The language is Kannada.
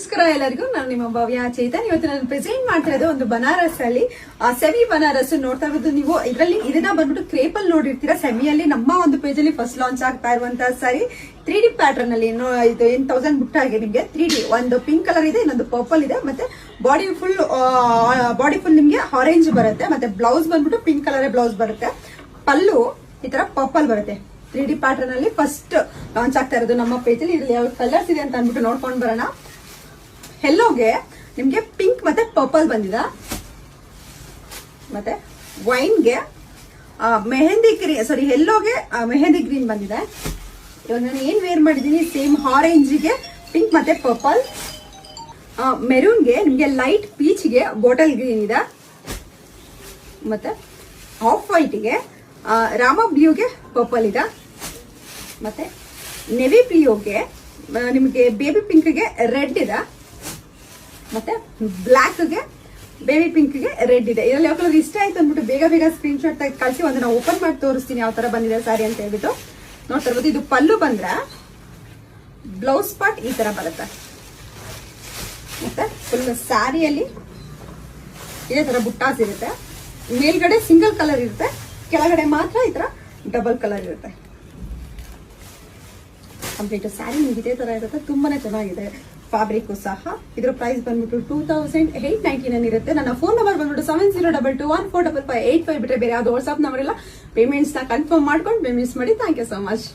ನಮಸ್ಕಾರ ಎಲ್ಲರಿಗೂ. ನಾನು ನಿಮ್ಮ ಭವ್ಯ ಚೇತನ್. ಇವತ್ತು ನಾನು ಪ್ರೆಸೆಂಟ್ ಮಾಡ್ತಾ ಇರೋದು ಒಂದು ಬನಾರಸ್ ಅಲ್ಲಿ ಸೆಮಿ ಬನಾರಸ್ ನೋಡ್ತಾ ಇರೋದು ನೀವು. ಇದನ್ನ ಬಂದ್ಬಿಟ್ಟು ಕ್ರೇಪಲ್ ನೋಡಿರ್ತೀರಾ. ಸೆಮಿಯಲ್ಲಿ ನಮ್ಮ ಒಂದು ಪೇಜ್ ಅಲ್ಲಿ ಫಸ್ಟ್ ಲಾಂಚ್ ಆಗ್ತಾ ಇರುವಂತಹ ಸಾರಿ 3D ಪ್ಯಾಟರ್ನ್ ಅಲ್ಲಿ. ಇದು 1000 ಬುಟ್ಟ ಆಗಿದೆ ನಿಮ್ಗೆ. 3D ಒಂದು ಪಿಂಕ್ ಕಲರ್ ಇದೆ, ಇನ್ನೊಂದು ಪರ್ಪಲ್ ಇದೆ, ಮತ್ತೆ ಬಾಡಿ ಫುಲ್ ನಿಮ್ಗೆ ಆರೆಂಜ್ ಬರುತ್ತೆ. ಮತ್ತೆ ಬ್ಲೌಸ್ ಬಂದ್ಬಿಟ್ಟು ಪಿಂಕ್ ಕಲರ್ ಬ್ಲೌಸ್ ಬರುತ್ತೆ. ಪಲ್ಲು ಈ ತರ ಪರ್ಪಲ್ ಬರುತ್ತೆ. 3D ಪ್ಯಾಟರ್ನ್ ಅಲ್ಲಿ ಫಸ್ಟ್ ಲಾಂಚ್ ಆಗ್ತಾ ಇರೋದು ನಮ್ಮ ಪೇಜ್ ಅಲ್ಲಿ. ಇದ್ರಲ್ಲಿ ಯಾವ ಕಲರ್ಸ್ ಇದೆ ಅಂತ ಅಂದ್ಬಿಟ್ಟು ನೋಡ್ಕೊಂಡು ಬರೋಣ. ಎಲ್ಲೋಗೆ ನಿಮ್ಗೆ ಪಿಂಕ್ ಮತ್ತೆ ಪರ್ಪಲ್ ಬಂದಿದೆ, ಮತ್ತೆ ವೈನ್ಗೆ ಮೆಹಂದಿ ಗ್ರೀನ್, ಸಾರಿ ಎಲ್ಲೋಗೆ ಮೆಹಂದಿ ಗ್ರೀನ್ ಬಂದಿದೆ. ಇವಾಗ ನಾನು ಏನ್ ವೇರ್ ಮಾಡಿದೀನಿ, ಸೇಮ್ ಆರೆಂಜ್ಗೆ ಪಿಂಕ್ ಮತ್ತೆ ಪರ್ಪಲ್. ಮೆರೂನ್ಗೆ ನಿಮ್ಗೆ ಲೈಟ್ ಪೀಚ್ಗೆ ಬಾಟಲ್ ಗ್ರೀನ್ ಇದೆ, ಮತ್ತೆ ಆಫ್ ವೈಟ್ಗೆ ರಾಮ ಬ್ಲೂಗೆ ಪರ್ಪಲ್ ಇದೆ, ಮತ್ತೆ ನೆವಿ ಬ್ಲೂಗೆ ನಿಮಗೆ ಬೇಬಿ ಪಿಂಕ್ಗೆ ರೆಡ್ ಇದೆ, ಮತ್ತೆ ಬ್ಲಾಕ್ಗೆ ಬೇಬಿ ಪಿಂಕ್ಗೆ ರೆಡ್ ಇದೆ. ಇದರಲ್ಲಿ ಯಾವ ಕಲರ್ ಇಷ್ಟ ಆಯ್ತು ಅಂದ್ಬಿಟ್ಟು ಬೇಗ ಸ್ಕ್ರೀನ್ ಶಾಟ್ ತೆಗೆದು ಕಳಿಸಿ. ಒಂದು ನಾವು ಓಪನ್ ಮಾಡಿ ತೋರಿಸ್ತೀನಿ ಯಾವ ತರ ಬಂದಿದೆ ಸಾರಿ ಅಂತ ಹೇಳ್ಬಿಟ್ಟು. ನೋಡ್ತಾ ಇರ್ಬೋದು, ಇದು ಪಲ್ಲು ಬಂದ್ರೆ ಬ್ಲೌಸ್ ಪಾರ್ಟ್ ಈ ತರ ಬರುತ್ತೆ. ಮತ್ತೆ ಫುಲ್ ಸ್ಯಾರಿಯಲ್ಲಿ ಇದೇ ತರ ಬುಟ್ಟಾಸ್ ಇರುತ್ತೆ. ಮೇಲ್ಗಡೆ ಸಿಂಗಲ್ ಕಲರ್ ಇರುತ್ತೆ, ಕೆಳಗಡೆ ಮಾತ್ರ ಈ ತರ ಡಬಲ್ ಕಲರ್ ಇರುತ್ತೆ. ಕಂಪ್ಲೀಟ್ ಸ್ಯಾರಿ ನಿಮ್ಗೆ ಇದೇ ತರ ಇರುತ್ತೆ. ತುಂಬಾನೇ ಚೆನ್ನಾಗಿದೆ ಫ್ಯಾಬ್ರಿಕ್ ಸಹ. ಇದ್ರ ಪ್ರೈಸ್ ಬಂದ್ಬಿಟ್ಟು 2899 ಇರುತ್ತೆ. ನನ್ನ ಫೋನ್ ನಂಬರ್ ಬಂದ್ಬಿಟ್ಟು 7022145585 ಬಿಟ್ರೆ ಬೇರೆ ಯಾವ್ದು ವಾಟ್ಸ್ಆಪ್ ನಂಬರ್ ಇಲ್ಲ. ಪೇಮೆಂಟ್ಸ್ ನ ಕನ್ಫರ್ಮ್ ಮಾಡ್ಕೊಂಡು ಪೇಮೆಂಟ್ಸ್ ಮಾಡಿ. Thank you so much.